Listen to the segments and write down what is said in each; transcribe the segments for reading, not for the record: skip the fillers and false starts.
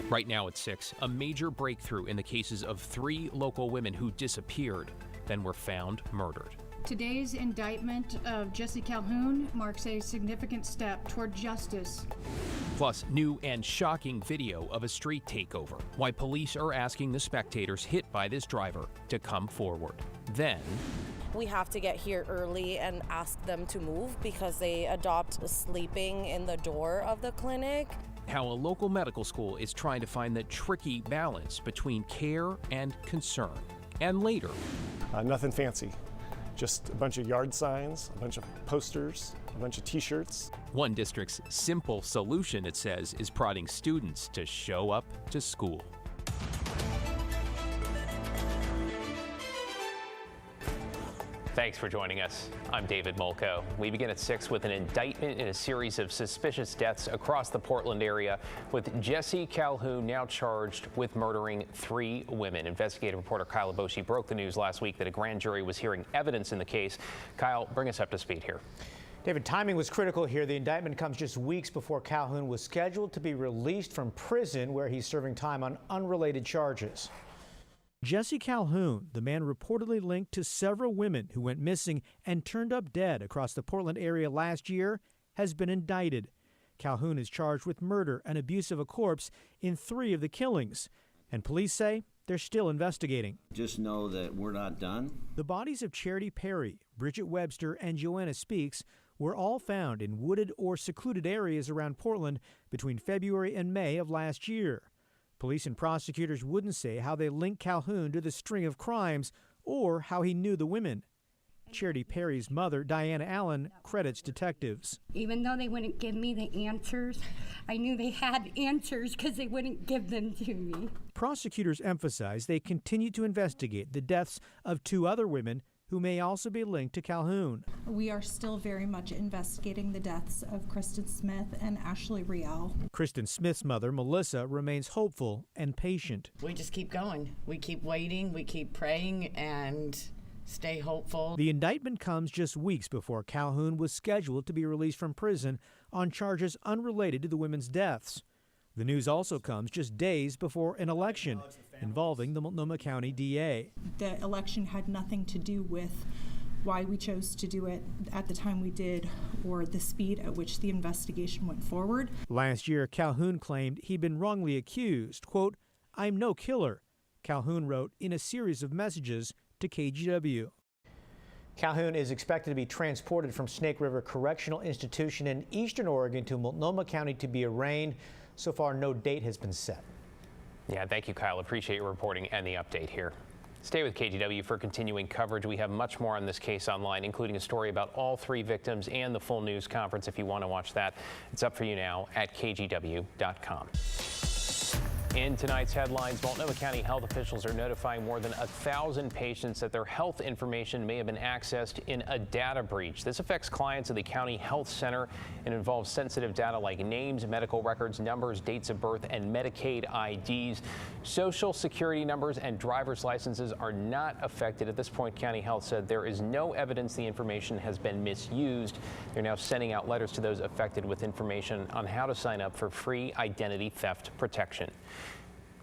Right now at 6, a major breakthrough in the cases of 3 local women who disappeared, then were found murdered. Today's indictment of Jesse Calhoun marks a significant step toward justice. Plus, new and shocking video of a street takeover, why police are asking the spectators hit by this driver to come forward. Then, we have to get here early and ask them to move because they adopt sleeping in the door of the clinic. How a local medical school is trying to find the tricky balance between care and concern. And later, nothing fancy. Just a bunch of yard signs, a bunch of posters, a bunch of t-shirts. One district's simple solution, it says, is prodding students to show up to school. Thanks for joining us. I'm David Molko. We begin at 6 with an indictment in a series of suspicious deaths across the Portland area, with Jesse Calhoun now charged with murdering 3 women. Investigative reporter Kyle Aboshi broke the news last week that a grand jury was hearing evidence in the case. Kyle, bring us up to speed here. David, timing was critical here. The indictment comes just weeks before Calhoun was scheduled to be released from prison, where he's serving time on unrelated charges. Jesse Calhoun, the man reportedly linked to several women who went missing and turned up dead across the Portland area last year, has been indicted. Calhoun is charged with murder and abuse of a corpse in 3 of the killings, and police say they're still investigating. Just know that we're not done. The bodies of Charity Perry, Bridget Webster, and Joanna Speaks were all found in wooded or secluded areas around Portland between February and May of last year. Police and prosecutors wouldn't say how they linked Calhoun to the string of crimes or how he knew the women. Charity Perry's mother, Diana Allen, credits detectives. Even though they wouldn't give me the answers, I knew they had answers because they wouldn't give them to me. Prosecutors emphasize they continue to investigate the deaths of 2 other women who may also be linked to Calhoun. We are still very much investigating the deaths of Kristen Smith and Ashley Riel. Kristen Smith's mother, Melissa, remains hopeful and patient. We just keep going. We keep waiting, we keep praying, and stay hopeful. The indictment comes just weeks before Calhoun was scheduled to be released from prison on charges unrelated to the women's deaths. The news also comes just days before an election involving the Multnomah County DA. The election had nothing to do with why we chose to do it at the time we did or the speed at which the investigation went forward. Last year, Calhoun claimed he'd been wrongly accused. Quote, "I'm no killer," Calhoun wrote in a series of messages to KGW. Calhoun is expected to be transported from Snake River Correctional Institution in eastern Oregon to Multnomah County to be arraigned. So far, no date has been set. Yeah, thank you, Kyle. Appreciate your reporting and the update here. Stay with KGW for continuing coverage. We have much more on this case online, including a story about all 3 victims and the full news conference. If you want to watch that, it's up for you now at kgw.com. In tonight's headlines, Multnomah County health officials are notifying more than 1,000 patients that their health information may have been accessed in a data breach. This affects clients of the county health center and involves sensitive data like names, medical records, numbers, dates of birth, and Medicaid IDs. Social security numbers and driver's licenses are not affected. At this point, County Health said there is no evidence the information has been misused. They're now sending out letters to those affected with information on how to sign up for free identity theft protection.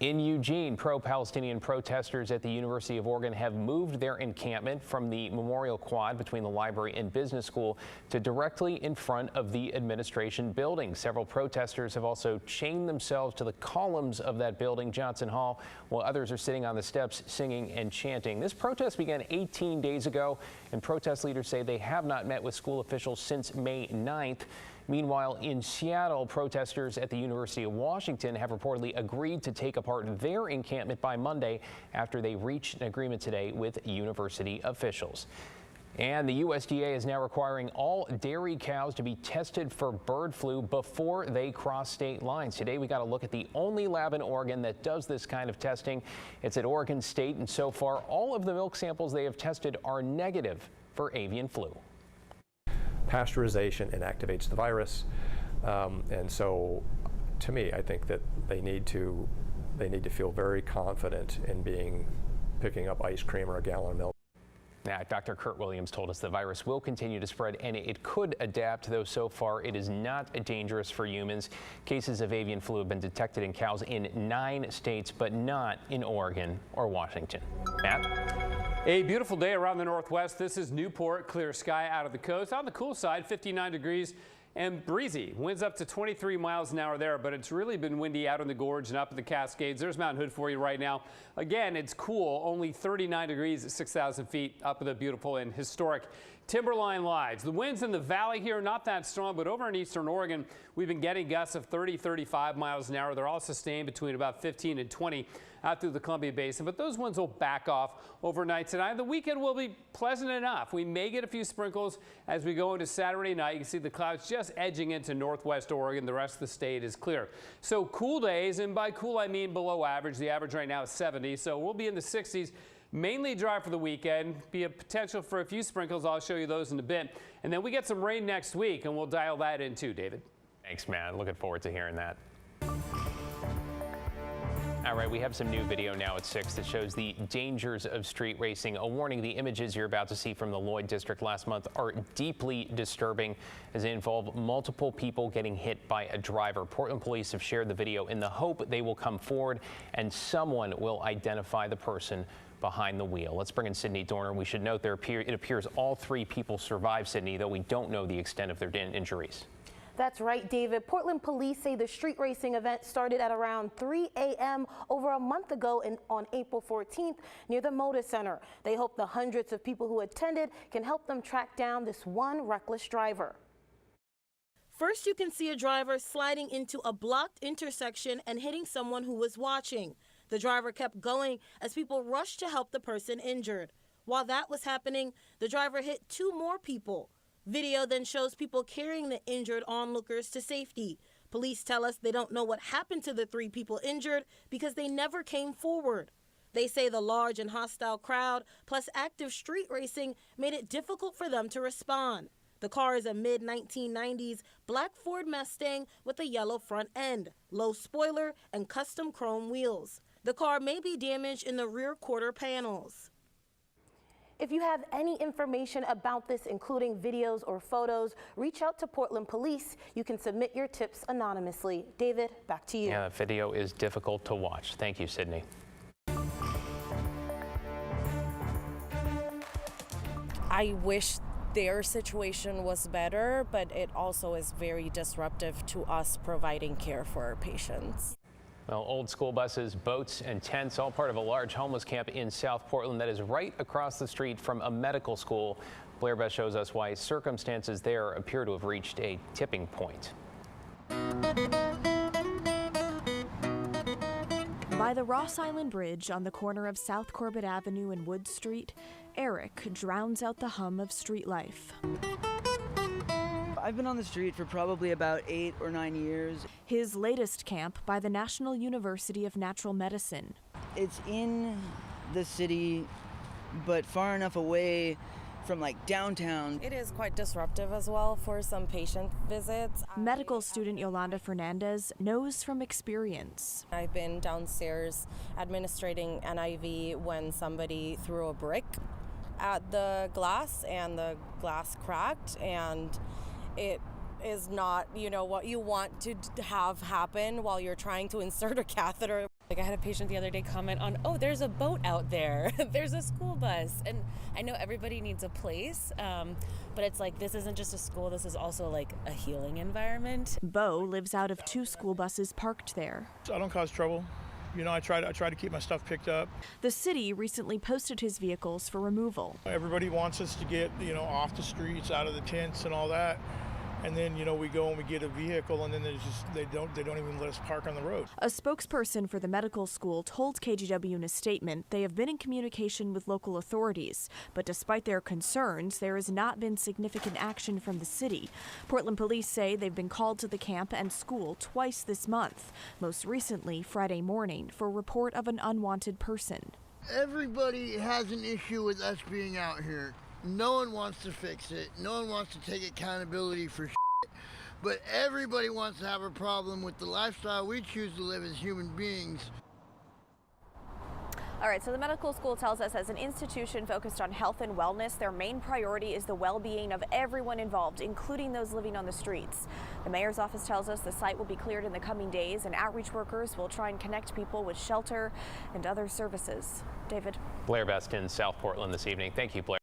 In Eugene, pro-Palestinian protesters at the University of Oregon have moved their encampment from the Memorial Quad between the library and business school to directly in front of the administration building. Several protesters have also chained themselves to the columns of that building, Johnson Hall, while others are sitting on the steps singing and chanting. This protest began 18 days ago, and protest leaders say they have not met with school officials since May 9th. Meanwhile, in Seattle, protesters at the University of Washington have reportedly agreed to take apart their encampment by Monday after they reached an agreement today with university officials. And the USDA is now requiring all dairy cows to be tested for bird flu before they cross state lines. Today, we got a look at the only lab in Oregon that does this kind of testing. It's at Oregon State, and so far, all of the milk samples they have tested are negative for avian flu. Pasteurization inactivates the virus, and so to me, I think that they need to feel very confident in picking up ice cream or a gallon of milk. Now, Dr. Kurt Williams told us the virus will continue to spread and it could adapt, though so far it is not dangerous for humans. Cases of avian flu have been detected in cows in 9 states, but not in Oregon or Washington. Matt? A beautiful day around the Northwest. This is Newport, clear sky out of the coast. On the cool side, 59 degrees and breezy. Winds up to 23 miles an hour there, but it's really been windy out in the gorge and up in the Cascades. There's Mount Hood for you right now. Again, it's cool, only 39 degrees at 6,000 feet up in the beautiful and historic Timberline Lides. The winds in the valley here, not that strong, but over in eastern Oregon, we've been getting gusts of 30, 35 miles an hour. They're all sustained between about 15 and 20 out through the Columbia Basin, but those winds will back off overnight tonight. The weekend will be pleasant enough. We may get a few sprinkles as we go into Saturday night. You can see the clouds just edging into northwest Oregon. The rest of the state is clear. So cool days, and by cool I mean below average. The average right now is 70, so we'll be in the 60s. Mainly dry for the weekend, be a potential for a few sprinkles. I'll show you those in a bit. And then we get some rain next week, and we'll dial that in too, David. Thanks, man. Looking forward to hearing that. All right, we have some new video now at 6 that shows the dangers of street racing. A warning, the images you're about to see from the Lloyd district last month are deeply disturbing as they involve multiple people getting hit by a driver. Portland police have shared the video in the hope they will come forward and someone will identify the person behind the wheel. Let's bring in Sydney Dorner. We should note it appears all 3 people survived, Sydney, though we don't know the extent of their injuries. That's right, David. Portland police say the street racing event started at around 3 a.m. over a month ago on April 14th near the Moda Center. They hope the hundreds of people who attended can help them track down this one reckless driver. First, you can see a driver sliding into a blocked intersection and hitting someone who was watching. The driver kept going as people rushed to help the person injured. While that was happening, the driver hit 2 more people. Video then shows people carrying the injured onlookers to safety. Police tell us they don't know what happened to the 3 people injured because they never came forward. They say the large and hostile crowd plus active street racing made it difficult for them to respond. The car is a mid-1990s black Ford Mustang with a yellow front end, low spoiler, and custom chrome wheels. The car may be damaged in the rear quarter panels. If you have any information about this, including videos or photos, reach out to Portland Police. You can submit your tips anonymously. David, back to you. Yeah, the video is difficult to watch. Thank you, Sydney. I wish their situation was better, but it also is very disruptive to us providing care for our patients. Well, old school buses, boats, and tents, all part of a large homeless camp in South Portland that is right across the street from a medical school. Blair Beth shows us why circumstances there appear to have reached a tipping point. By the Ross Island Bridge on the corner of South Corbett Avenue and Wood Street, Eric drowns out the hum of street life. I've been on the street for probably about 8 or 9 years. His latest camp by the National University of Natural Medicine. It's in the city, but far enough away from like downtown. It is quite disruptive as well for some patient visits. Medical student Yolanda Fernandez knows from experience. I've been downstairs administrating NIV when somebody threw a brick at the glass and the glass cracked, and it is not, what you want to have happen while you're trying to insert a catheter. Like I had a patient the other day comment on, oh, there's a boat out there. There's a school bus. And I know everybody needs a place, but it's like this isn't just a school. This is also like a healing environment. Bo lives out of 2 school buses parked there. I don't cause trouble. I try to keep my stuff picked up. The city recently posted his vehicles for removal. Everybody wants us to get, off the streets, out of the tents and all that. And then, we go and we get a vehicle, and then they don't even let us park on the road. A spokesperson for the medical school told KGW in a statement they have been in communication with local authorities, but despite their concerns, there has not been significant action from the city. Portland police say they've been called to the camp and school twice this month, most recently Friday morning for report of an unwanted person. Everybody has an issue with us being out here. No one wants to fix it. No one wants to take accountability for shit. But everybody wants to have a problem with the lifestyle we choose to live as human beings. All right, so the medical school tells us as an institution focused on health and wellness, their main priority is the well-being of everyone involved, including those living on the streets. The mayor's office tells us the site will be cleared in the coming days, and outreach workers will try and connect people with shelter and other services. David. Blair Best in South Portland this evening. Thank you, Blair.